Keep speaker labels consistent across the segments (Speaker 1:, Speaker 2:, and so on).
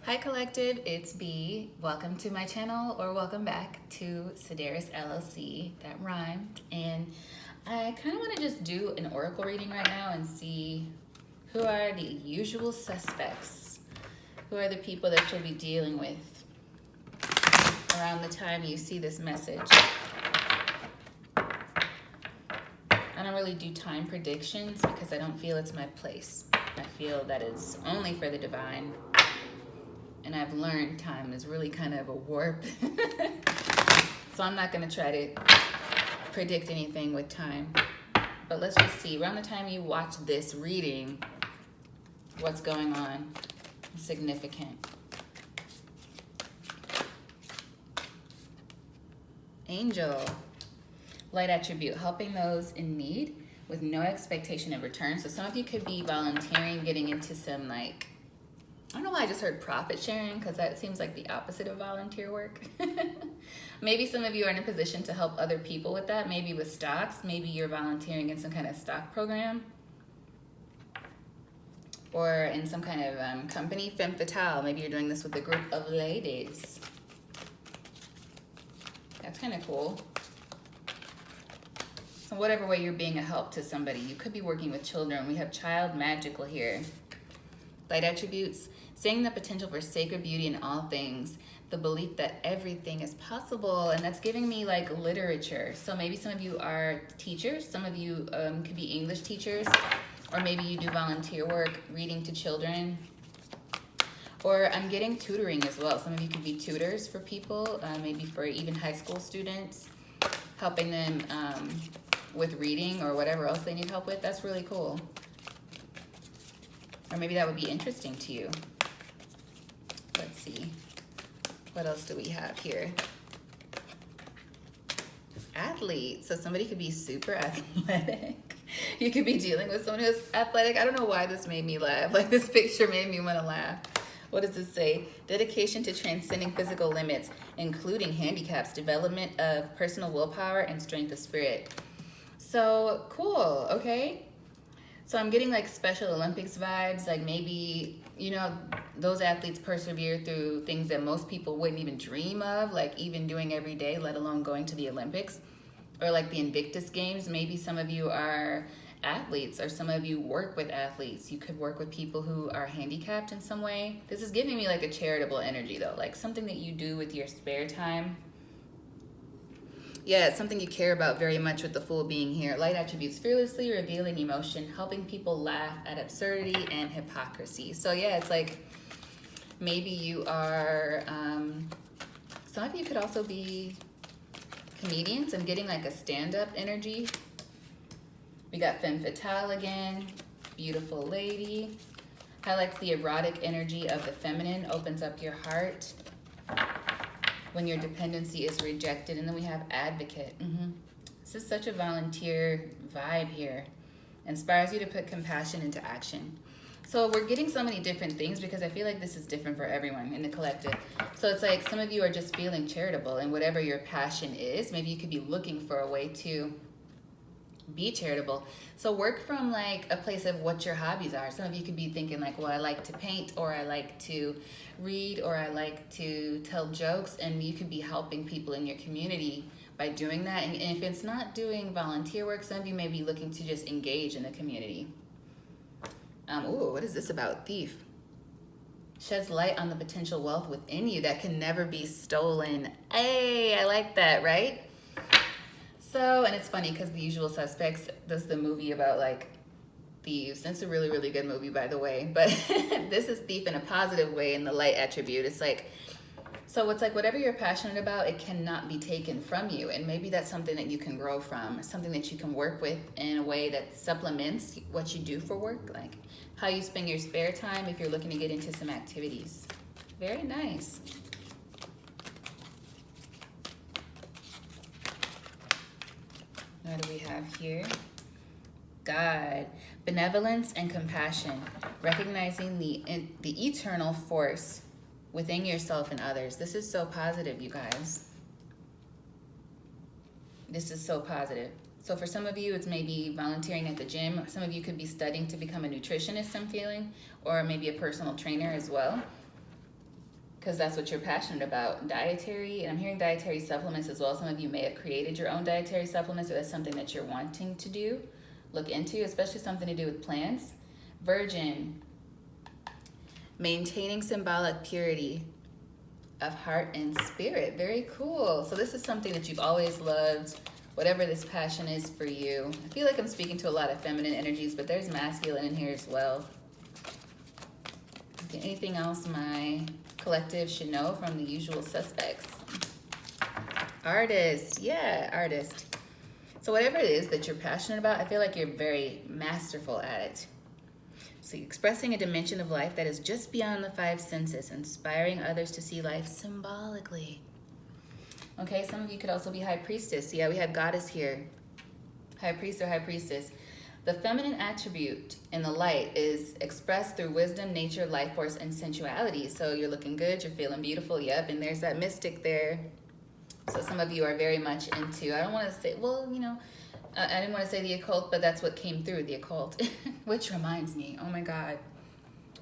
Speaker 1: Hi Collective, it's B. Welcome to my channel, or welcome back to Sedaris LLC. That rhymed. And I kind of want to just do an oracle reading right now and see who are the usual suspects. Who are the people that you'll be dealing with around the time you see this message. I don't really do time predictions because I don't feel it's my place. I feel that it's only for the divine. And I've learned time is really kind of a warp. So I'm not going to try to predict anything with time. But let's just see. Around the time you watch this reading, what's going on? Significant. Angel. Light attribute. Helping those in need with no expectation of return. So some of you could be volunteering, getting into some like, I don't know why I just heard profit sharing, because that seems like the opposite of volunteer work. Maybe some of you are in a position to help other people with that, maybe with stocks. Maybe you're volunteering in some kind of stock program or in some kind of company, femme fatale. Maybe you're doing this with a group of ladies. That's kind of cool. So whatever way you're being a help to somebody, you could be working with children. We have child magical here. Light attributes, seeing the potential for sacred beauty in all things, the belief that everything is possible, and that's giving me like literature. So maybe some of you are teachers, some of you could be English teachers, or maybe you do volunteer work, reading to children, or I'm getting tutoring as well. Some of you could be tutors for people, maybe for even high school students, helping them with reading or whatever else they need help with. That's really cool. Or maybe that would be interesting to you. Let's see. What else do we have here? Athlete. So somebody could be super athletic. You could be dealing with someone who's athletic. I don't know why this made me laugh. Like this picture made me want to laugh. What does this say? Dedication to transcending physical limits, including handicaps, development of personal willpower, and strength of spirit. So cool, okay? So I'm getting like Special Olympics vibes, like maybe, you know, those athletes persevere through things that most people wouldn't even dream of, like even doing every day, let alone going to the Olympics. Or like the Invictus Games, maybe some of you are athletes or some of you work with athletes. You could work with people who are handicapped in some way. This is giving me like a charitable energy though, like something that you do with your spare time. Yeah, it's something you care about very much with the Fool being here. Light attributes, fearlessly revealing emotion, helping people laugh at absurdity and hypocrisy. So yeah, it's like maybe you are, some of you could also be comedians. I'm getting like a stand-up energy. We got femme fatale again, beautiful lady. Highlights the erotic energy of the feminine, opens up your heart when your dependency is rejected. And then we have advocate. This is such a volunteer vibe here. Inspires you to put compassion into action. So we're getting so many different things because I feel like this is different for everyone in the collective. So it's like some of you are just feeling charitable, and whatever your passion is, maybe you could be looking for a way to be charitable. So work from like a place of what your hobbies are. Some of you could be thinking like, well, I like to paint, or I like to read, or I like to tell jokes, and you could be helping people in your community by doing that. And if it's not doing volunteer work, some of you may be looking to just engage in the community. Ooh, what is this about? Thief. Sheds light on the potential wealth within you that can never be stolen. Hey, I like that, right? So, and it's funny because The Usual Suspects does the movie about like thieves. It's a really, really good movie, by the way. But this is thief in a positive way in the light attribute. It's like, so it's like whatever you're passionate about, it cannot be taken from you. And maybe that's something that you can grow from, something that you can work with in a way that supplements what you do for work, like how you spend your spare time if you're looking to get into some activities. Very nice. What do we have here? God, benevolence and compassion, recognizing the eternal force within yourself and others. This is so positive, you guys. This is so positive. So for some of you, it's maybe volunteering at the gym. Some of you could be studying to become a nutritionist, I'm feeling, or maybe a personal trainer as well. because that's what you're passionate about. Dietary, and I'm hearing dietary supplements as well. Some of you may have created your own dietary supplements, or that's something that you're wanting to do, look into, especially something to do with plants. Virgin, maintaining symbolic purity of heart and spirit. Very cool. So this is something that you've always loved, whatever this passion is for you. I feel like I'm speaking to a lot of feminine energies, but there's masculine in here as well. Okay, anything else my collective should know from the usual suspects? Artist, yeah, artist. So whatever it is that you're passionate about, I feel like you're very masterful at it. So expressing a dimension of life that is just beyond the five senses, inspiring others to see life symbolically. Okay, some of you could also be high priestess. Yeah, we have goddess here. High priest or high priestess. The feminine attribute in the light is expressed through wisdom, nature, life force, and sensuality. So you're looking good, you're feeling beautiful, yep, and there's that mystic there. So some of you are very much into, I don't want to say, well, you know, I didn't want to say the occult, but that's what came through, the occult. Which reminds me, oh my God.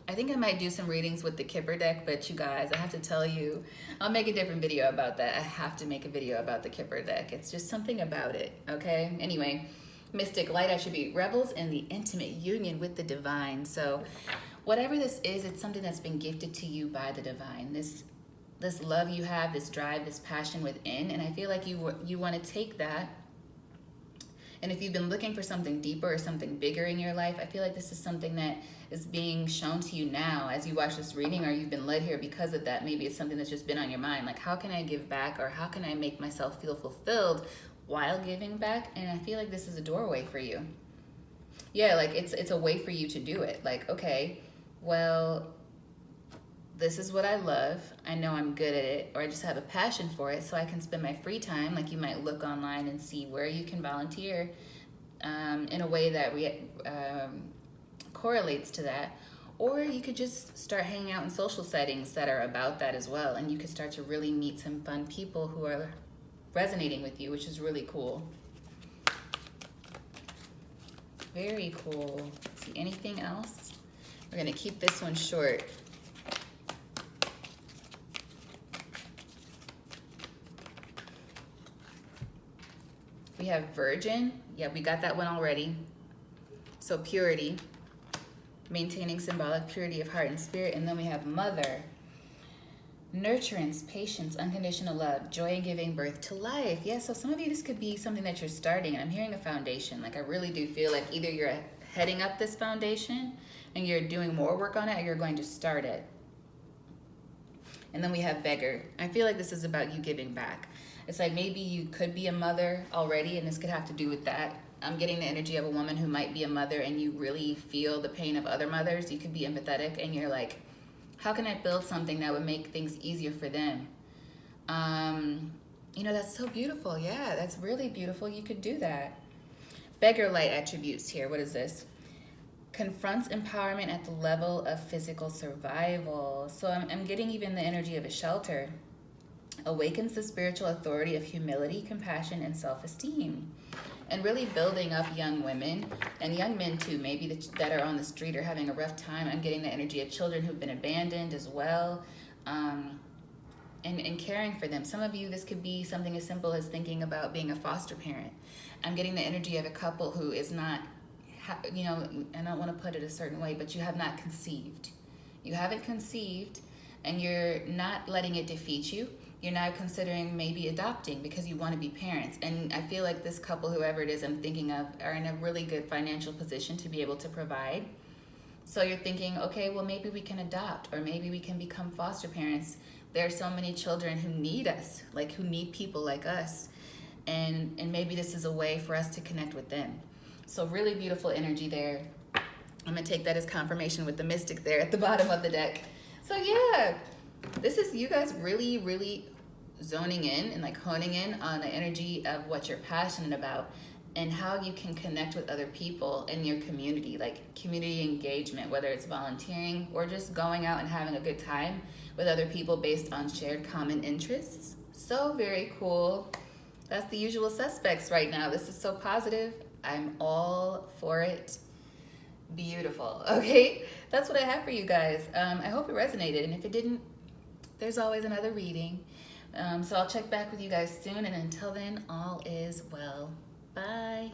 Speaker 1: I think I might do some readings with the Kipper deck, but you guys, I have to tell you, I'll make a different video about that. I have to make a video about the Kipper deck. It's just something about it, okay? Anyway, mystic light attribute, revels in the intimate union with the divine. So whatever this is, it's something that's been gifted to you by the divine. This love you have, this drive, this passion within, and I feel like you want to take that. And if you've been looking for something deeper or something bigger in your life, I feel like this is something that is being shown to you now as you watch this reading, or you've been led here because of that. Maybe it's something that's just been on your mind. Like, how can I give back, or how can I make myself feel fulfilled while giving back? And I feel like this is a doorway for you. Yeah, like it's a way for you to do it. Like, okay, well, this is what I love. I know I'm good at it, or I just have a passion for it, so I can spend my free time. Like, you might look online and see where you can volunteer in a way that correlates to that. Or you could just start hanging out in social settings that are about that as well, and you could start to really meet some fun people who are resonating with you, which is really cool. Very cool. Let's see, anything else? We're gonna keep this one short. We have virgin. Yeah, we got that one already. So purity, maintaining symbolic purity of heart and spirit. And then we have mother, nurturance, patience, unconditional love, joy in giving birth to life. Yeah, so some of you, this could be something that you're starting. And I'm hearing a foundation. Like, I really do feel like either you're heading up this foundation and you're doing more work on it, or you're going to start it. And then we have beggar. I feel like this is about you giving back. It's like maybe you could be a mother already, and this could have to do with that. I'm getting the energy of a woman who might be a mother, and you really feel the pain of other mothers. You could be empathetic, and you're like, how can I build something that would make things easier for them? You know, that's so beautiful. Yeah, that's really beautiful. You could do that. Beggar light attributes here. What is this? Confronts empowerment at the level of physical survival. So I'm getting even the energy of a shelter. Awakens the spiritual authority of humility, compassion, and self-esteem. And really building up young women, and young men too, maybe that are on the street or having a rough time. I'm getting the energy of children who've been abandoned as well, and caring for them. Some of you, this could be something as simple as thinking about being a foster parent. I'm getting the energy of a couple who is not, you know, I don't want to put it a certain way, but you have not conceived. You haven't conceived, and you're not letting it defeat you. You're now considering maybe adopting because you want to be parents. And I feel like this couple, whoever it is I'm thinking of, are in a really good financial position to be able to provide. So you're thinking, okay, well, maybe we can adopt, or maybe we can become foster parents. There are so many children who need us, like who need people like us. And maybe this is a way for us to connect with them. So really beautiful energy there. I'm going to take that as confirmation with the mystic there at the bottom of the deck. So yeah, this is you guys really, really zoning in and like honing in on the energy of what you're passionate about and how you can connect with other people in your community, like community engagement, whether it's volunteering or just going out and having a good time with other people based on shared common interests. So very cool. That's the usual suspects right now. This is so positive. I'm all for it. Beautiful. Okay, that's what I have for you guys. I hope it resonated, and if it didn't, there's always another reading. So I'll check back with you guys soon, and until then, all is well. Bye.